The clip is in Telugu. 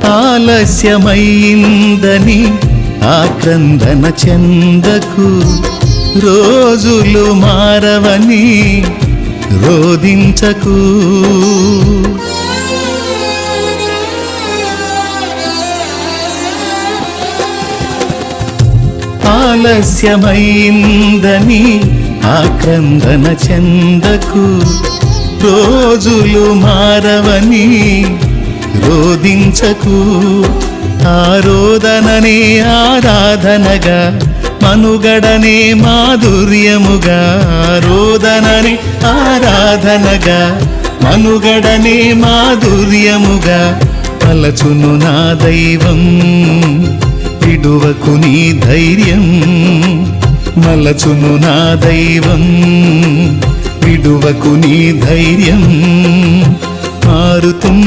ఆలస్యమైందని ఆక్రందన చెందకు, రోజులు మారవని రోదించకు. ఆలస్యమైందని ఆక్రందన చెందకు, రోజులు మారవని రోదించకు. ఆరోదననే ఆరాధనగా, మనుగడనే మాధుర్యముగా. ఆరోదననే ఆరాధనగా, మనుగడనే మాధుర్యముగా. పలచును నా దైవం విడువకు నీ ధైర్యం. మలచును నా దైవం విడువకు నీ ధైర్యం. మారుతున్న